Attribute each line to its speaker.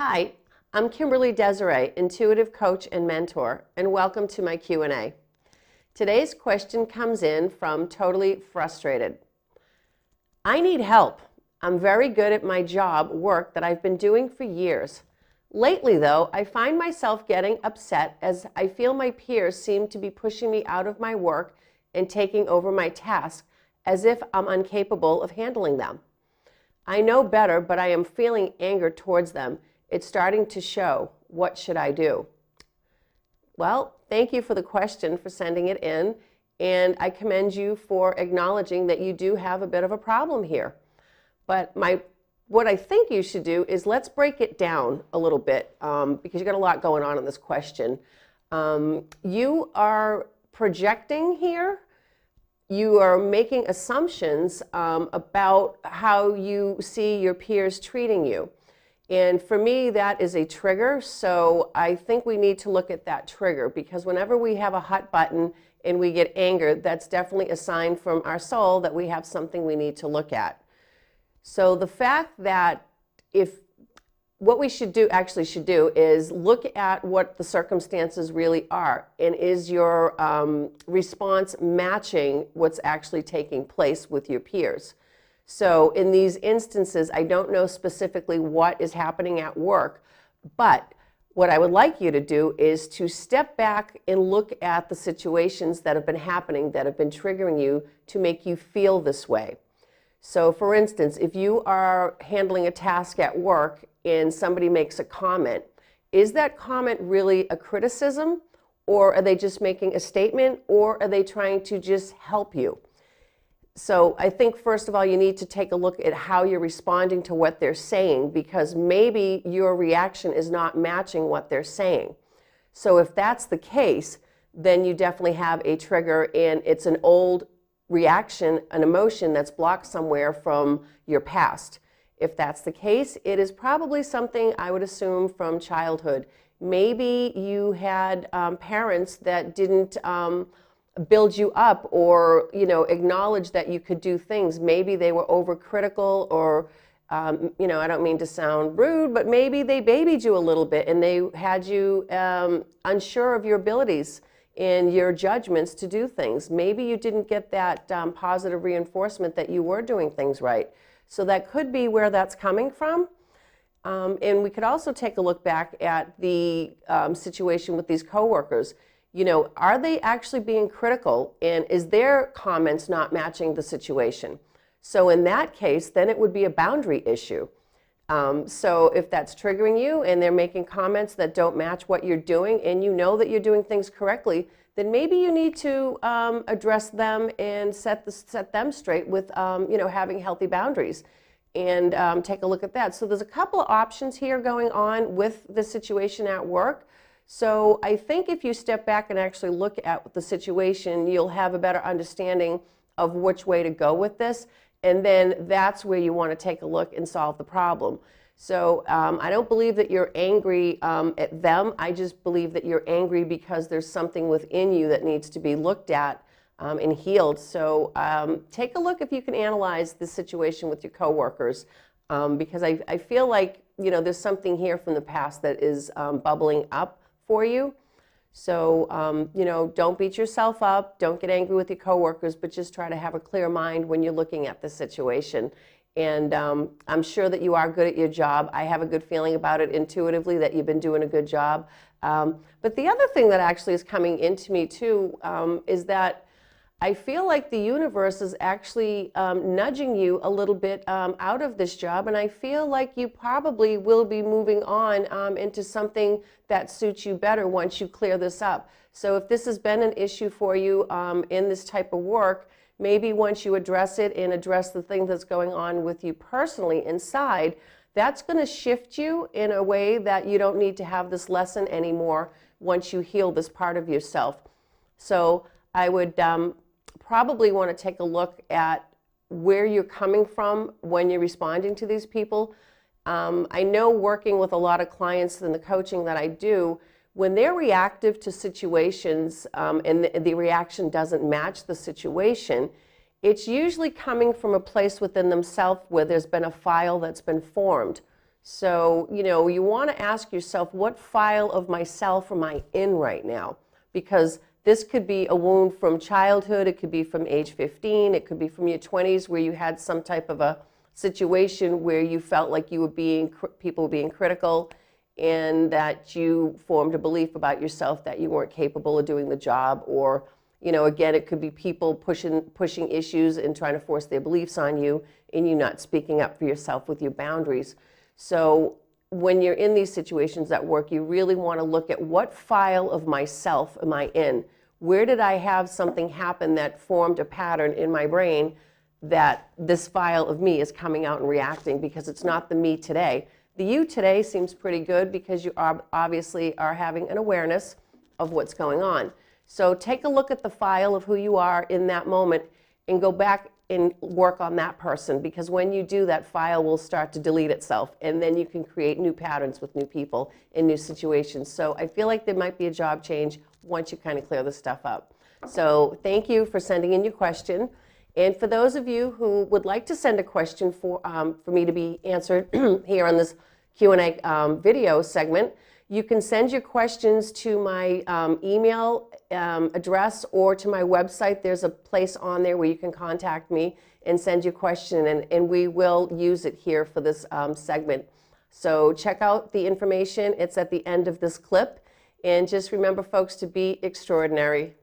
Speaker 1: Hi, I'm Kimberly Deziree, intuitive coach and mentor, and welcome to my Q&A. Today's question comes in from Totally Frustrated. I need help. I'm very good at my work that I've been doing for years. Lately, though, I find myself getting upset as I feel my peers seem to be pushing me out of my work and taking over my tasks as if I'm incapable of handling them. I know better, but I am feeling anger towards them. It's starting to show. What should I do? Well, thank you for the question, for sending it in, and I commend you for acknowledging that you do have a bit of a problem here. But what I think you should do is let's break it down a little bit because you've got a lot going on in this question. You are projecting here. You are making assumptions about how you see your peers treating you. And for me, that is a trigger, so I think we need to look at that trigger, because whenever we have a hot button and we get angered, that's definitely a sign from our soul that we have something we need to look at. So the fact that what we should do is look at what the circumstances really are, and is your response matching what's actually taking place with your peers. So in these instances, I don't know specifically what is happening at work, but what I would like you to do is to step back and look at the situations that have been happening, that have been triggering you to make you feel this way. So for instance, if you are handling a task at work and somebody makes a comment, is that comment really a criticism, or are they just making a statement, or are they trying to just help you? So I think, first of all, you need to take a look at how you're responding to what they're saying, because maybe your reaction is not matching what they're saying. So if that's the case, then you definitely have a trigger, and it's an old reaction, an emotion that's blocked somewhere from your past. If that's the case, it is probably something, I would assume, from childhood. Maybe you had parents that didn't build you up, or acknowledge that you could do things. Maybe they were overcritical, or I don't mean to sound rude, but maybe they babied you a little bit and they had you unsure of your abilities and your judgments to do things. Maybe you didn't get that positive reinforcement that you were doing things right. So that could be where that's coming from. And we could also take a look back at the situation with these coworkers. Are they actually being critical, and is their comments not matching the situation? So in that case, then it would be a boundary issue. So if that's triggering you and they're making comments that don't match what you're doing, and you know that you're doing things correctly, then maybe you need to address them and set them straight with having healthy boundaries, and take a look at that. So there's a couple of options here going on with the situation at work. So I think if you step back and actually look at the situation, you'll have a better understanding of which way to go with this, and then that's where you want to take a look and solve the problem. So I don't believe that you're angry at them. I just believe that you're angry because there's something within you that needs to be looked at and healed. So take a look if you can analyze the situation with your coworkers, because I feel like there's something here from the past that is bubbling up for you. So, don't beat yourself up, don't get angry with your coworkers, but just try to have a clear mind when you're looking at the situation. And I'm sure that you are good at your job. I have a good feeling about it intuitively that you've been doing a good job. But the other thing that actually is coming into me too is that I feel like the universe is actually nudging you a little bit out of this job, and I feel like you probably will be moving on into something that suits you better once you clear this up. So if this has been an issue for you in this type of work, maybe once you address it and address the thing that's going on with you personally inside, that's going to shift you in a way that you don't need to have this lesson anymore once you heal this part of yourself. So I would probably want to take a look at where you're coming from when you're responding to these people. I know, working with a lot of clients in the coaching that I do, when they're reactive to situations and the reaction doesn't match the situation, it's usually coming from a place within themselves where there's been a file that's been formed. So, you want to ask yourself, what file of myself am I in right now? Because this could be a wound from childhood, it could be from age 15, it could be from your 20s where you had some type of a situation where you felt like people were being critical, and that you formed a belief about yourself that you weren't capable of doing the job. Or, again, it could be people pushing issues and trying to force their beliefs on you, and you not speaking up for yourself with your boundaries. So when you're in these situations at work, you really want to look at what file of myself am I in? Where did I have something happen that formed a pattern in my brain that this file of me is coming out and reacting? Because it's not the me today. The you today seems pretty good because you obviously are having an awareness of what's going on. So take a look at the file of who you are in that moment and go back and work on that person, because when you do, that file will start to delete itself, and then you can create new patterns with new people in new situations. So I feel like there might be a job change once you kind of clear this stuff up. So thank you for sending in your question. And for those of you who would like to send a question for me to be answered here on this Q&A video segment, you can send your questions to my email address or to my website. There's a place on there where you can contact me and send your question, and we will use it here for this segment. So check out the information. It's at the end of this clip. And just remember, folks, to be extraordinary.